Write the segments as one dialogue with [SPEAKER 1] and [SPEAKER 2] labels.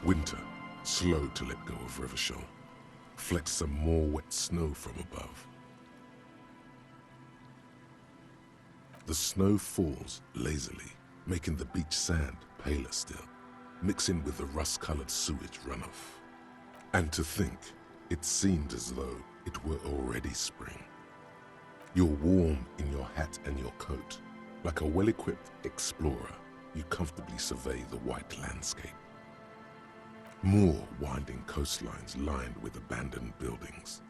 [SPEAKER 1] Winter, slow to let go of Revachol, flecks some more wet snow from above. The snow falls lazily, making the beach sand paler still, mixing with the rust-colored sewage runoff. And to think, it seemed as though it were already spring. You're warm in your hat and your coat. Like a well-equipped explorer, you comfortably survey the white landscape. More winding coastlines lined with abandoned buildings,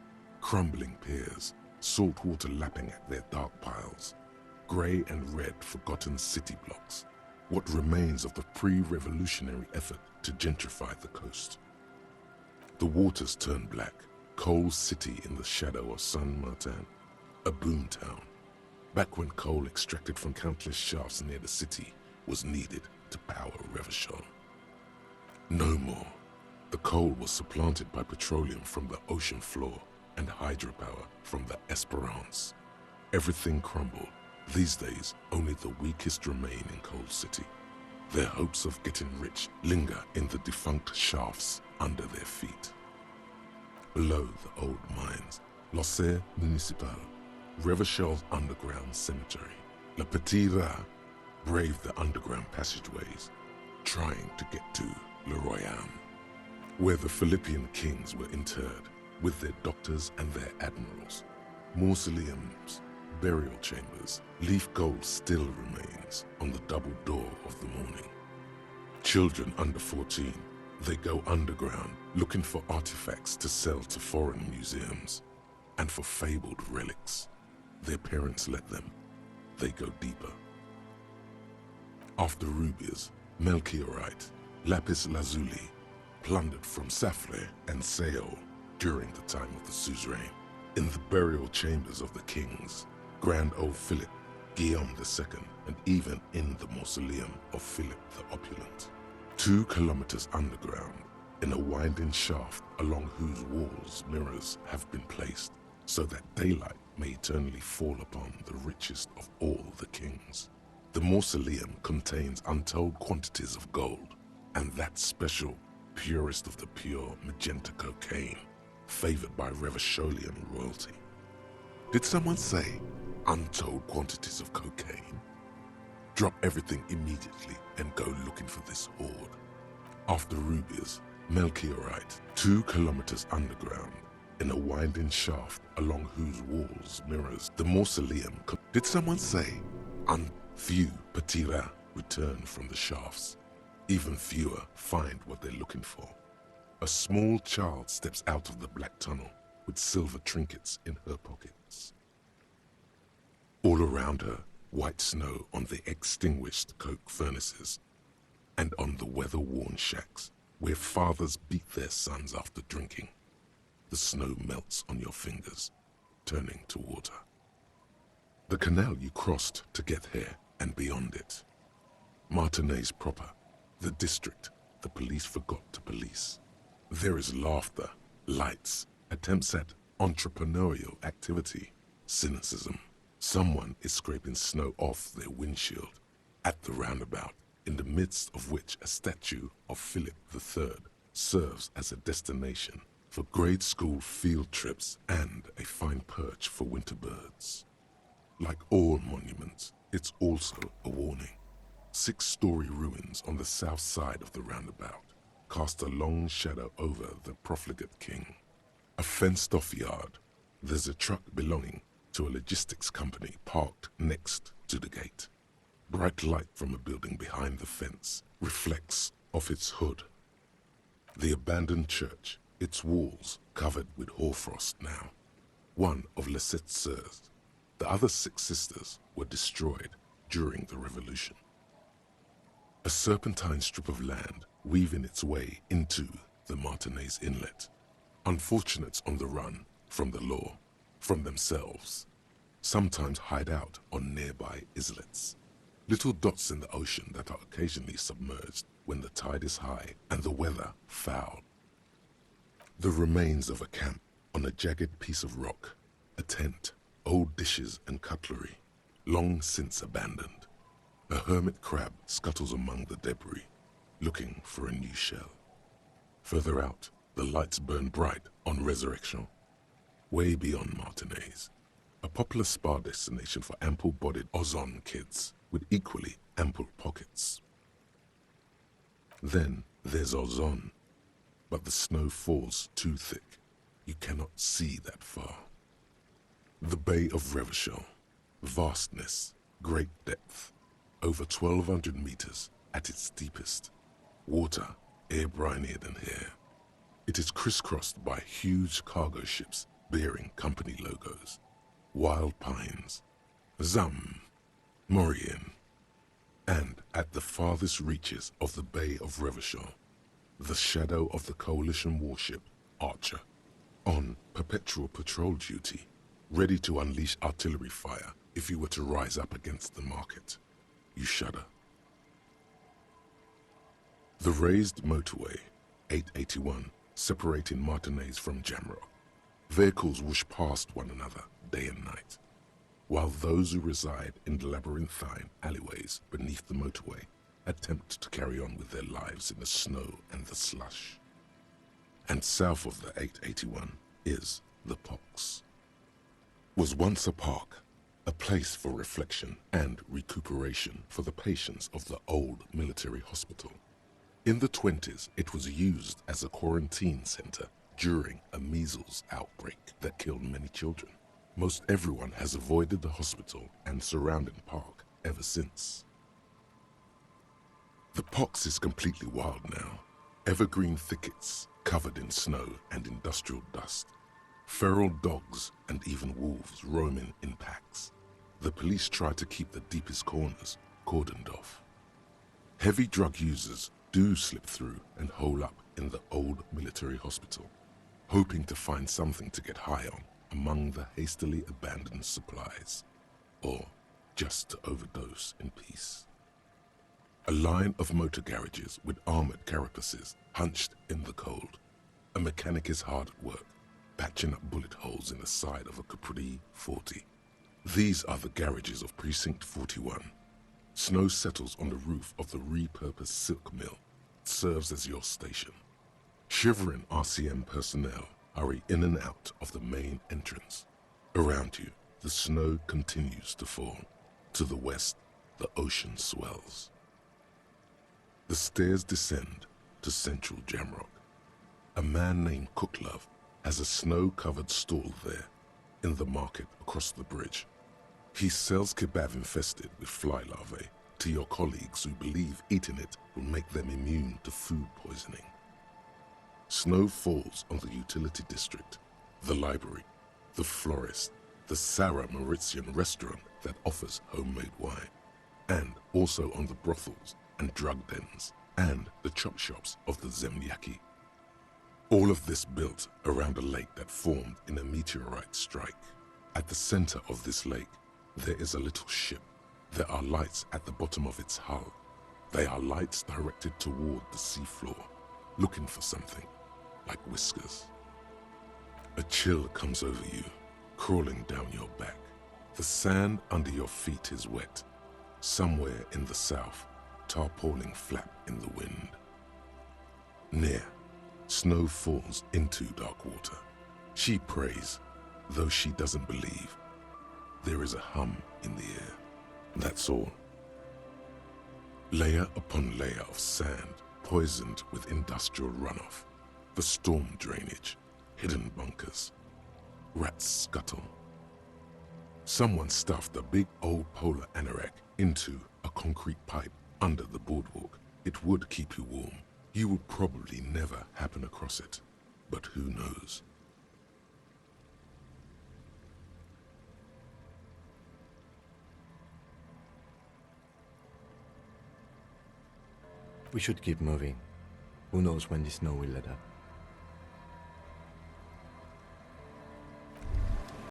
[SPEAKER 1] crumbling piers, salt water lapping at their dark piles, grey and red forgotten city blocks, what remains of the pre-revolutionary effort to gentrify the coast. The waters turn black, Coal City in the shadow of San Martin, a boom town, back when coal extracted from countless shafts near the city was needed to power Revachol. No more. The coal was supplanted by petroleum from the ocean floor and hydropower from the Esperance. Everything crumbled. These days, only the weakest remain in Coal City. Their hopes of getting rich linger in the defunct shafts under their feet. Below the old mines, L'Océan Municipal, Revachol's underground cemetery, Le Petit Rat, braved the underground passageways, trying to get to Le Royaume, where the Philippian kings were interred with their doctors and their admirals. Mausoleums, burial chambers, leaf gold still remains on the double door of the morning. Children under 14, they go underground looking for artifacts to sell to foreign museums, and for fabled relics. Their parents let them. They go deeper. After rubies, melchiorite, lapis lazuli, plundered from Safle and Seol during the time of the suzerain, in the burial chambers of the kings, Grand old Philip, Guillaume II, and even in the mausoleum of Philip the Opulent. 2 kilometers underground, in a winding shaft along whose walls mirrors have been placed, so that daylight may eternally fall upon the richest of all the kings. The mausoleum contains untold quantities of gold, and that special, purest of the pure magenta cocaine, favored by Revacholian royalty. Did someone say untold quantities of cocaine? Drop everything immediately and go looking for this hoard. After rubies, melchiorite, 2 kilometers underground, in a winding shaft along whose walls mirrors the mausoleum. Did someone say few Petit Rat return from the shafts? Even fewer find what they're looking for. A small child steps out of the black tunnel with silver trinkets in her pockets. All around her, white snow on the extinguished coke furnaces and on the weather-worn shacks where fathers beat their sons after drinking. The snow melts on your fingers, turning to water. The canal you crossed to get here and beyond it. Martinez proper, the district the police forgot to police. There is laughter, lights, attempts at entrepreneurial activity, cynicism. Someone is scraping snow off their windshield at the roundabout, in the midst of which a statue of Philip III serves as a destination for grade school field trips and a fine perch for winter birds. Like all monuments, it's also a warning. 6-story ruins on the south side of the roundabout cast a long shadow over the profligate king. A fenced-off yard. There's a truck belonging to a logistics company parked next to the gate. Bright light from a building behind the fence reflects off its hood. The abandoned church, its walls covered with hoarfrost now. One of Lissette's sœurs. The other 6 sisters were destroyed during the revolution. A serpentine strip of land weaving its way into the Martinez Inlet. Unfortunates on the run from the law, from themselves, sometimes hide out on nearby islets. Little dots in the ocean that are occasionally submerged when the tide is high and the weather foul. The remains of a camp on a jagged piece of rock, a tent, old dishes and cutlery, long since abandoned. A hermit crab scuttles among the debris, looking for a new shell. Further out, the lights burn bright on Resurrection. Way beyond Martinez, a popular spa destination for ample-bodied Ozon kids with equally ample pockets. Then there's Ozon, but the snow falls too thick. You cannot see that far. The Bay of Revachol, vastness, great depth, over 1,200 meters at its deepest. Water air brinier than here. It is crisscrossed by huge cargo ships bearing company logos. Wild Pines, Zam, Mauryan, and at the farthest reaches of the Bay of Revachol, the shadow of the coalition warship Archer, on perpetual patrol duty, ready to unleash artillery fire if you were to rise up against the market. You shudder. The raised motorway, 881, separating Martinez from Jamrock. Vehicles whoosh past one another day and night, while those who reside in the labyrinthine alleyways beneath the motorway attempt to carry on with their lives in the snow and the slush. And south of the 881 is the Pox. Was once a park, a place for reflection and recuperation for the patients of the old military hospital. In the 20s, it was used as a quarantine center during a measles outbreak that killed many children. Most everyone has avoided the hospital and surrounding park ever since. The Pox is completely wild now. Evergreen thickets covered in snow and industrial dust. Feral dogs and even wolves roaming in packs. The police try to keep the deepest corners cordoned off. Heavy drug users do slip through and hole up in the old military hospital, hoping to find something to get high on among the hastily abandoned supplies, or just to overdose in peace. A line of motor garages with armored carapaces hunched in the cold. A mechanic is hard at work, patching up bullet holes in the side of a Capri 40. These are the garages of Precinct 41. Snow settles on the roof of the repurposed silk mill. It serves as your station. Shivering RCM personnel hurry in and out of the main entrance. Around you, the snow continues to fall. To the west, the ocean swells. The stairs descend to central Jamrock. A man named Cooklove has a snow-covered stall there in the market across the bridge. He sells kebab infested with fly larvae to your colleagues who believe eating it will make them immune to food poisoning. Snow falls on the utility district, the library, the florist, the Sarah Mauritian restaurant that offers homemade wine, and also on the brothels and drug dens and the chop shops of the Zemyaki. All of this built around a lake that formed in a meteorite strike. At the center of this lake, there is a little ship. There are lights at the bottom of its hull. They are lights directed toward the seafloor, looking for something, like whiskers. A chill comes over you, crawling down your back. The sand under your feet is wet. Somewhere in the south, tarpaulin flap in the wind. Near, snow falls into dark water. She prays, though she doesn't believe. There is a hum in the air. That's all. Layer upon layer of sand, poisoned with industrial runoff. The storm drainage, hidden bunkers. Rats scuttle. Someone stuffed a big old polar anorak into a concrete pipe under the boardwalk. It would keep you warm. You would probably never happen across it, but who knows?
[SPEAKER 2] We should keep moving. Who knows when the snow will let up.